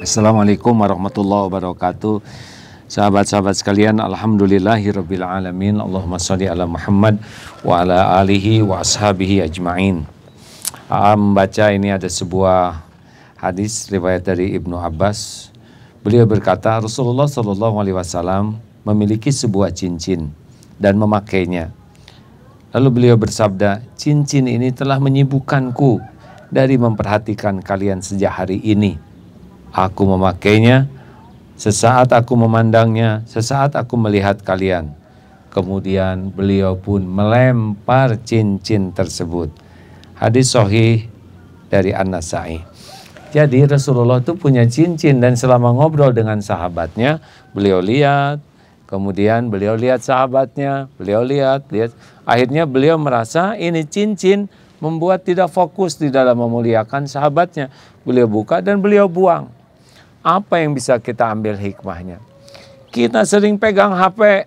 Assalamualaikum warahmatullahi wabarakatuh. Sahabat-sahabat sekalian, alhamdulillahirabbil alamin. Allahumma shalli ala Muhammad wa ala alihi wa ashabihi ajmain. Membaca ini ada sebuah hadis riwayat dari Ibnu Abbas. Beliau berkata, Rasulullah Shallallahu alaihi wasallam memiliki sebuah cincin dan memakainya. Lalu beliau bersabda, cincin ini telah menyibukkanku dari memperhatikan kalian sejak hari ini. Aku memakainya, sesaat aku memandangnya, sesaat aku melihat kalian. Kemudian beliau pun melempar cincin tersebut. Hadis sahih dari An-Nasa'i. Jadi Rasulullah itu punya cincin dan selama ngobrol dengan sahabatnya, beliau lihat, kemudian beliau lihat sahabatnya, beliau lihat. Akhirnya beliau merasa ini cincin membuat tidak fokus di dalam memuliakan sahabatnya. Beliau buka dan beliau buang. Apa yang bisa kita ambil hikmahnya? Kita sering pegang HP.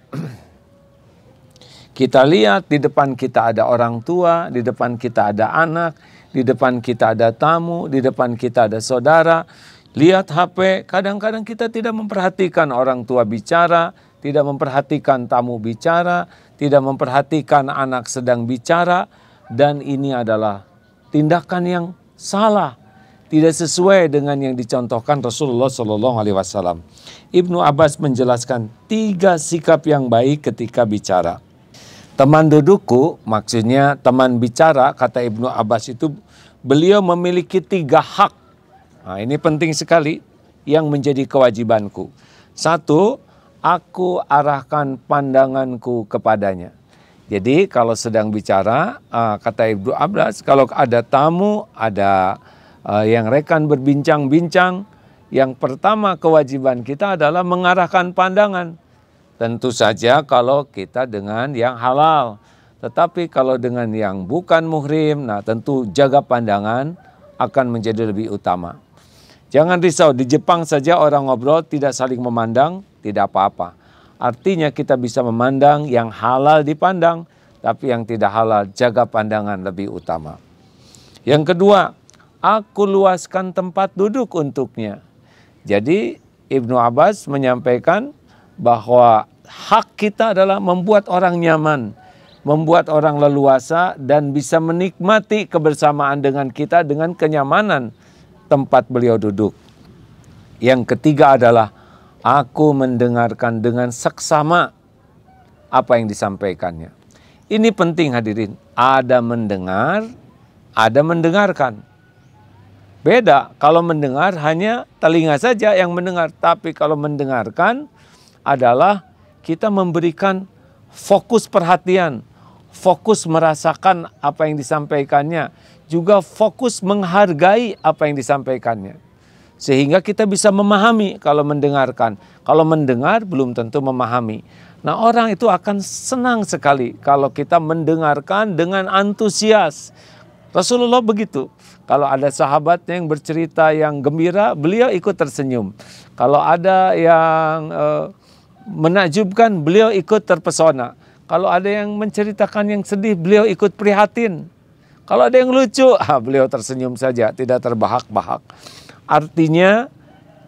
Kita lihat di depan kita ada orang tua, di depan kita ada anak, di depan kita ada tamu, di depan kita ada saudara. Lihat HP, kadang-kadang kita tidak memperhatikan orang tua bicara, tidak memperhatikan tamu bicara, tidak memperhatikan anak sedang bicara. Dan ini adalah tindakan yang salah. Tidak sesuai dengan yang dicontohkan Rasulullah Shallallahu alaihi wasallam. Ibnu Abbas menjelaskan 3 sikap yang baik ketika bicara. Teman dudukku, maksudnya teman bicara, kata Ibnu Abbas itu beliau memiliki 3 hak. Nah, ini penting sekali yang menjadi kewajibanku. 1, aku arahkan pandanganku kepadanya. Jadi kalau sedang bicara, kata Ibnu Abbas, kalau ada tamu, ada yang rekan berbincang-bincang, yang pertama kewajiban kita adalah mengarahkan pandangan. Tentu saja kalau kita dengan yang halal. Tetapi kalau dengan yang bukan muhrim, nah tentu jaga pandangan akan menjadi lebih utama. Jangan risau, di Jepang saja orang ngobrol tidak saling memandang, tidak apa-apa. Artinya kita bisa memandang yang halal dipandang, tapi yang tidak halal jaga pandangan lebih utama. Yang kedua, aku luaskan tempat duduk untuknya. Jadi Ibnu Abbas menyampaikan bahwa hak kita adalah membuat orang nyaman, membuat orang leluasa dan bisa menikmati kebersamaan dengan kita dengan kenyamanan tempat beliau duduk. Yang ketiga adalah aku mendengarkan dengan seksama apa yang disampaikannya. Ini penting hadirin, ada mendengar, ada mendengarkan. Beda, kalau mendengar hanya telinga saja yang mendengar. Tapi kalau mendengarkan adalah kita memberikan fokus perhatian, fokus merasakan apa yang disampaikannya, juga fokus menghargai apa yang disampaikannya. Sehingga kita bisa memahami kalau mendengarkan. Kalau mendengar belum tentu memahami. Nah, orang itu akan senang sekali kalau kita mendengarkan dengan antusias. Rasulullah begitu. Kalau ada sahabatnya yang bercerita yang gembira, beliau ikut tersenyum. Kalau ada yang menakjubkan, beliau ikut terpesona. Kalau ada yang menceritakan yang sedih, beliau ikut prihatin. Kalau ada yang lucu, beliau tersenyum saja, tidak terbahak-bahak. Artinya,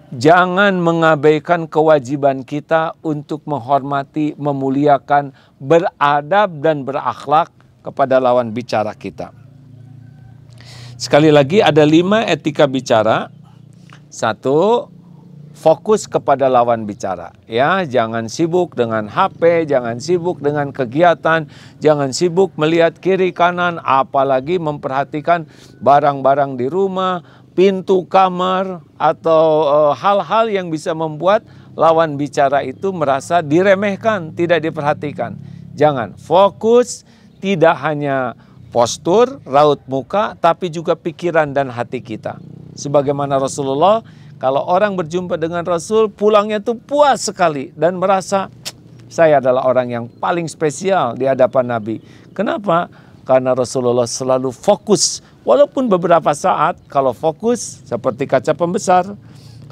jangan mengabaikan kewajiban kita untuk menghormati, memuliakan, beradab dan berakhlak kepada lawan bicara kita. Sekali lagi ada 5 etika bicara. 1, fokus kepada lawan bicara. Ya, jangan sibuk dengan HP, jangan sibuk dengan kegiatan, jangan sibuk melihat kiri kanan, apalagi memperhatikan barang-barang di rumah, pintu kamar, atau hal-hal yang bisa membuat lawan bicara itu merasa diremehkan, tidak diperhatikan. Jangan, fokus tidak hanya postur, raut muka, tapi juga pikiran dan hati kita. Sebagaimana Rasulullah Kalau orang berjumpa dengan Rasul, pulangnya tuh puas sekali dan merasa saya adalah orang yang paling spesial di hadapan Nabi. Kenapa? Karena Rasulullah selalu fokus. Walaupun beberapa saat kalau fokus seperti kaca pembesar,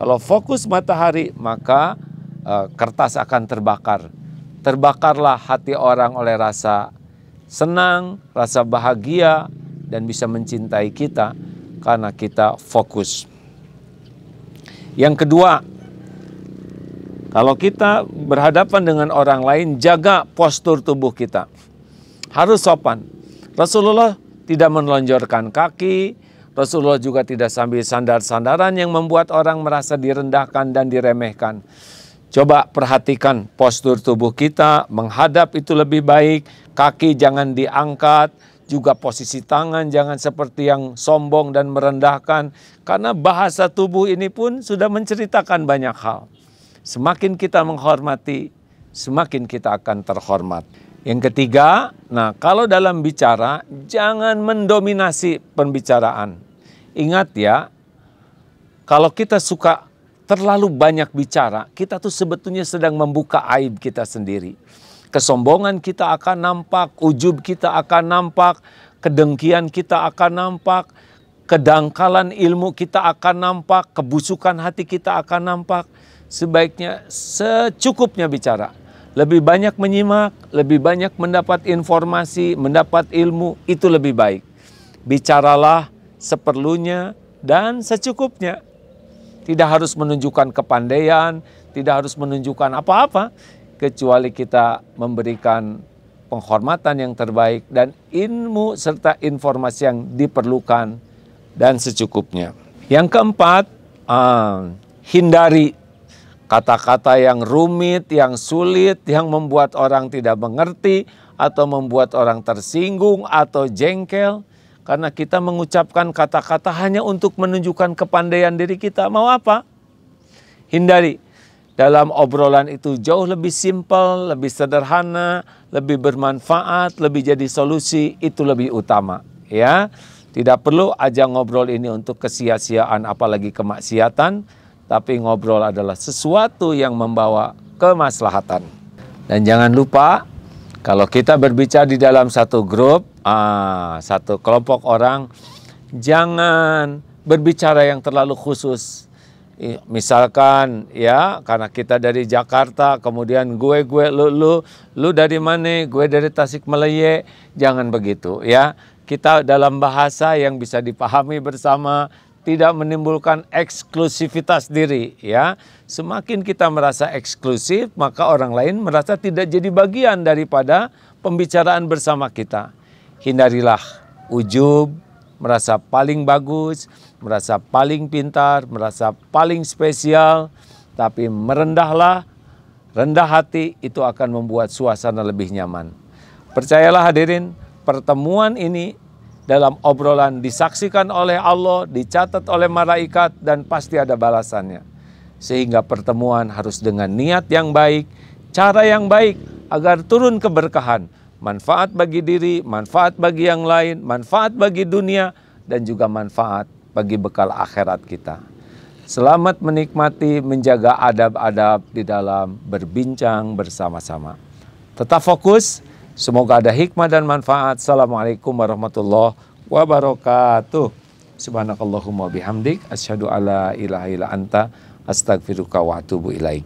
kalau fokus matahari maka kertas akan terbakar. Terbakarlah hati orang oleh rasa senang, rasa bahagia, dan bisa mencintai kita karena kita fokus. Yang kedua, kalau kita berhadapan dengan orang lain, jaga postur tubuh kita. Harus sopan. Rasulullah tidak melonjorkan kaki, Rasulullah juga tidak sambil sandar-sandaran yang membuat orang merasa direndahkan dan diremehkan. Coba perhatikan postur tubuh kita, menghadap itu lebih baik, kaki jangan diangkat, juga posisi tangan jangan seperti yang sombong dan merendahkan. Karena bahasa tubuh ini pun sudah menceritakan banyak hal. Semakin kita menghormati, semakin kita akan terhormat. Yang ketiga, nah kalau dalam bicara, jangan mendominasi pembicaraan. Ingat ya, kalau kita suka terlalu banyak bicara, kita tuh sebetulnya sedang membuka aib kita sendiri. Kesombongan kita akan nampak, ujub kita akan nampak, kedengkian kita akan nampak, kedangkalan ilmu kita akan nampak, kebusukan hati kita akan nampak. Sebaiknya secukupnya bicara. Lebih banyak menyimak, lebih banyak mendapat informasi, mendapat ilmu, itu lebih baik. Bicaralah seperlunya dan secukupnya. Tidak harus menunjukkan kepandaian, tidak harus menunjukkan apa-apa, kecuali kita memberikan penghormatan yang terbaik dan ilmu serta informasi yang diperlukan dan secukupnya. Yang keempat, hindari kata-kata yang rumit, yang sulit, yang membuat orang tidak mengerti atau membuat orang tersinggung atau jengkel. Karena kita mengucapkan kata-kata hanya untuk menunjukkan kepandaian diri kita. Mau apa? Hindari. Dalam obrolan itu jauh lebih simpel, lebih sederhana, lebih bermanfaat, lebih jadi solusi, itu lebih utama. Ya, tidak perlu ajang ngobrol ini untuk kesia-siaan apalagi kemaksiatan, tapi ngobrol adalah sesuatu yang membawa kemaslahatan. Dan jangan lupa, kalau kita berbicara di dalam satu grup, satu kelompok orang, jangan berbicara yang terlalu khusus. Misalkan ya, karena kita dari Jakarta, kemudian gue, lu dari mana? Gue dari Tasikmalaya. Jangan begitu ya. Kita dalam bahasa yang bisa dipahami bersama, tidak menimbulkan eksklusivitas diri ya. Semakin kita merasa eksklusif, maka orang lain merasa tidak jadi bagian daripada pembicaraan bersama kita. Hindarilah ujub, merasa paling bagus, merasa paling pintar, merasa paling spesial, tapi merendahlah, rendah hati itu akan membuat suasana lebih nyaman. Percayalah hadirin, pertemuan ini dalam obrolan disaksikan oleh Allah, dicatat oleh malaikat, dan pasti ada balasannya. Sehingga pertemuan harus dengan niat yang baik, cara yang baik, agar turun keberkahan. Manfaat bagi diri, manfaat bagi yang lain, manfaat bagi dunia, dan juga manfaat bagi bekal akhirat kita. Selamat menikmati, menjaga adab-adab di dalam berbincang bersama-sama. Tetap fokus. Semoga ada hikmah dan manfaat. Assalamualaikum warahmatullahi wabarakatuh. Subhanakallahumma bihamdik. Asyhadu alla ilaha illa anta. Astaghfiruka wa atubu ilaik.